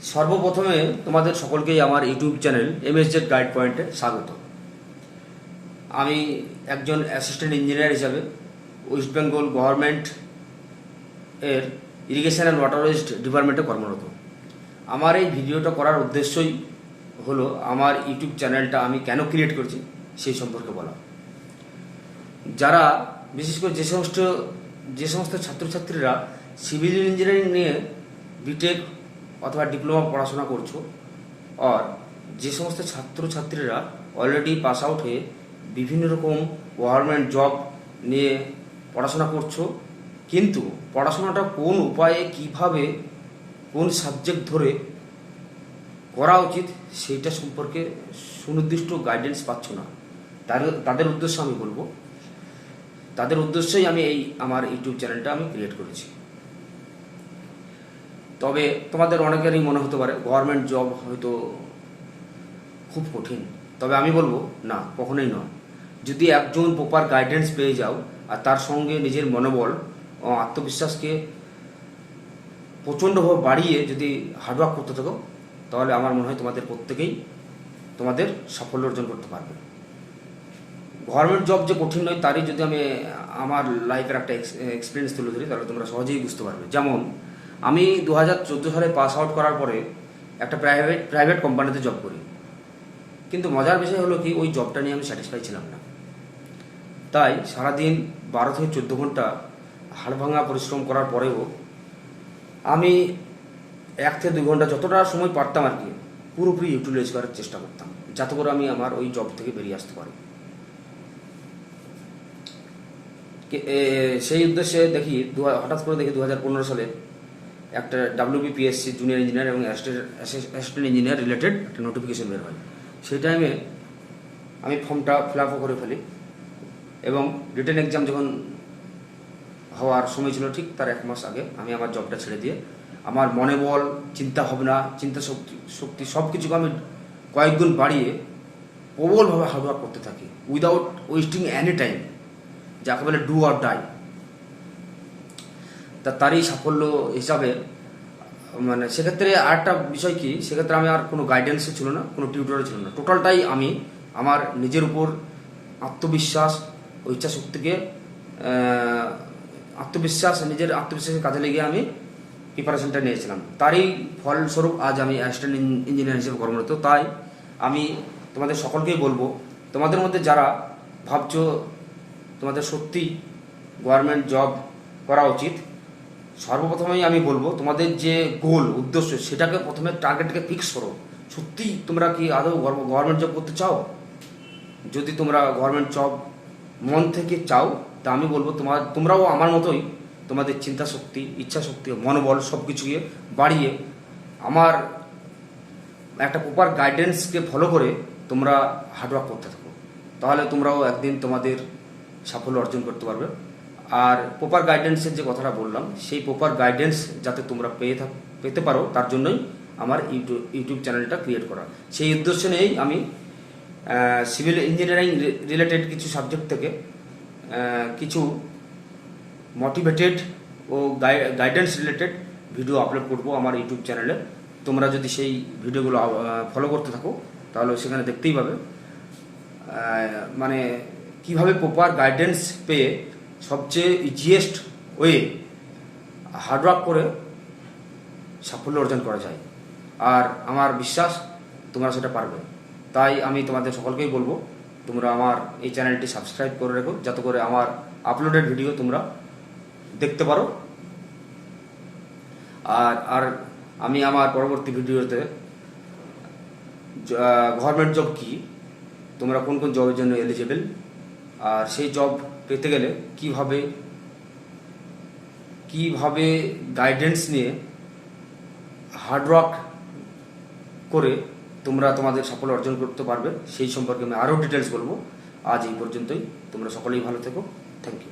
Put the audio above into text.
সর্বপ্রথমে তোমাদের সকলকেই আমার ইউটিউব চ্যানেল এমএসজেড গাইড পয়েন্টে স্বাগত। আমি একজন অ্যাসিস্ট্যান্ট ইঞ্জিনিয়ার হিসাবে ওয়েস্ট বেঙ্গল গভর্নমেন্ট এর ইরিগেশন অ্যান্ড ওয়াটার ওয়েস্ট ডিপার্টমেন্টে কর্মরত। আমার এই ভিডিওটা করার উদ্দেশ্যই হলো আমার ইউটিউব চ্যানেলটা আমি কেন ক্রিয়েট করছি সেই সম্পর্কে বলা। যারা বিশেষ করে যে সমস্ত ছাত্রছাত্রীরা সিভিল ইঞ্জিনিয়ারিং নিয়ে বিটেক অথবা ডিপ্লোমা পড়াশোনা করছো, আর যে সমস্ত ছাত্রছাত্রীরা অলরেডি পাস আউট হয়ে বিভিন্ন রকম গভর্নমেন্ট জব নিয়ে পড়াশোনা করছো, কিন্তু পড়াশোনাটা কোন উপায়ে কিভাবে কোন সাবজেক্ট ধরে করা উচিত সেইটা সম্পর্কে সুনির্দিষ্ট গাইডেন্স পাচ্ছ না, তাদের উদ্দেশ্যে আমি বলবো, তাদের উদ্দেশ্যেই আমি আমার ইউটিউব চ্যানেলটা আমি ক্রিয়েট করেছি। তবে তোমাদের অনেকেরই মনে হতে পারে গভর্নমেন্ট জব হয়তো খুব কঠিন, তবে আমি বলবো না, কখনোই নয়। যদি একজন প্রপার গাইডেন্স পেয়ে যাও আর তার সঙ্গে নিজের মনোবল ও আত্মবিশ্বাসকে প্রচণ্ডভাবে বাড়িয়ে যদি হার্ডওয়ার্ক করতে থাকো, তাহলে আমার মনে হয় তোমাদের প্রত্যেকেই তোমাদের সাফল্য অর্জন করতে পারবে। গভর্নমেন্ট জব যে কঠিন নয় তারই যদি আমি আমার লাইফের একটা এক্সপিরিয়েন্স তুলে ধরি, তাহলে তোমরা সহজেই বুঝতে পারবে। যেমন আমি 2014 সালে পাস আউট করার পরে একটা প্রাইভেট কোম্পানিতে জব করি, কিন্তু মজার বিষয় হলো কি ওই জবটা নিয়ে আমি স্যাটিসফাই ছিলাম না। তাই সারাদিন 12 থেকে 14 ঘন্টা হাড়ভাঙা পরিশ্রম করার পরেও আমি 1 থেকে 2 ঘন্টা যতটা সময় পারতাম আর কি পুরোপুরি ইউটিলাইজ করার চেষ্টা করতাম, যাতে করে আমি আমার ওই জব থেকে বেরিয়ে আসতে পারি। সেই উদ্দেশ্যে হঠাৎ করে দেখি 2015 সালে একটা WBPSC জুনিয়র ইঞ্জিনিয়ার এবং অ্যাসিস্ট্যান্ট ইঞ্জিনিয়ার রিলেটেড একটা নোটিফিকেশন বের হয়। সেই টাইমে আমি ফর্মটা ফিল আপও করে ফেলি এবং রিটেন এক্সাম যখন হওয়ার সময় ছিল ঠিক তার 1 মাস আগে আমি আমার জবটা ছেড়ে দিয়ে আমার মনে বল, চিন্তা ভাবনা, চিন্তা শক্তি সব কিছুকে আমি কয়েক গুণ বাড়িয়ে প্রবলভাবে হার্ডওয়ার্ক করতে থাকি উইদাউট ওয়েস্টিং এনি টাইম, যাকে বলে ডু অর ডাই। তারই সাফল্য হিসাবে মানে সেক্ষেত্রে আরেকটা বিষয় কি, সেক্ষেত্রে আমি আর কোনো গাইডেন্সও ছিল না, কোনো টিউটরও ছিল না, টোটালটাই আমি আমার নিজের উপর আত্মবিশ্বাস ও ইচ্ছা শক্তিকে নিজের আত্মবিশ্বাসের কাজে লেগে আমি প্রিপারেশনটা নিয়েছিলাম। তারই ফলস্বরূপ আজ আমি অ্যাসিস্ট্যান্ট ইঞ্জিনিয়ার হিসেবে কর্মরত। তাই আমি তোমাদের সকলকেই বলবো, তোমাদের মধ্যে যারা ভাবছো তোমাদের সত্যি গভর্নমেন্ট জব করা উচিত, সর্বপ্রথমেই আমি বলবো তোমাদের যে গোল উদ্দেশ্য সেটাকে প্রথমে টার্গেটকে ফিক্স করো। সত্যি তোমরা কি আদৌ গভর্নমেন্ট জব করতে চাও? যদি তোমরা গভর্নমেন্ট জব মন থেকে চাও, তা আমি বলবো তোমরাও আমার মতোই তোমাদের চিন্তা শক্তি, ইচ্ছা শক্তি, মনোবল সব কিছুকে বাড়িয়ে আমার একটা প্রপার গাইডেন্সকে ফলো করে তোমরা হার্ডওয়ার্ক করতে থাকো, তাহলে তোমরাও একদিন তোমাদের সাফল্য অর্জন করতে পারবে। আর প্রপার গাইডেন্সের যে কথাটা বললাম, সেই প্রপার গাইডেন্স যাতে তোমরা পেতে পারো তার জন্যই আমার ইউটিউব চ্যানেলটা ক্রিয়েট করা। সেই উদ্দেশ্য নিয়েই আমি সিভিল ইঞ্জিনিয়ারিং রিলেটেড কিছু সাবজেক্ট থেকে কিছু মোটিভেটেড ও গাইডেন্স রিলেটেড ভিডিও আপলোড করবো আমার ইউটিউব চ্যানেলে। তোমরা যদি সেই ভিডিওগুলো ফলো করতে থাকো তাহলে সেখানে দেখতেই পাবে মানে কিভাবে প্রপার গাইডেন্স পেয়ে সবচেয়ে ইজিয়েস্ট ওয়ে হার্ডওয়ার্ক করে সাফল্য অর্জন করা যায়। আর আমার বিশ্বাস তোমরা সেটা পারবে। তাই আমি তোমাদের সকলকেই বলবো তোমরা আমার এই চ্যানেলটি সাবস্ক্রাইব করে রেখো, যাতে করে আমার আপলোডেড ভিডিও তোমরা দেখতে পারো। আর আমি আমার পরবর্তী ভিডিওতে গভর্নমেন্ট জব কি, তোমরা কোন কোন জবের জন্য এলিজিবল, আর সেই জব পেতে গেলে কিভাবে গাইডেন্স নিয়ে হার্ডওয়ার্ক করে তোমরা তোমাদের সাফল্য অর্জন করতে পারবে, সেই সম্পর্কে আমি আরও ডিটেলস বলবো। আজ এই পর্যন্তই। তোমরা সকলেই ভালো থেকো। Thank you.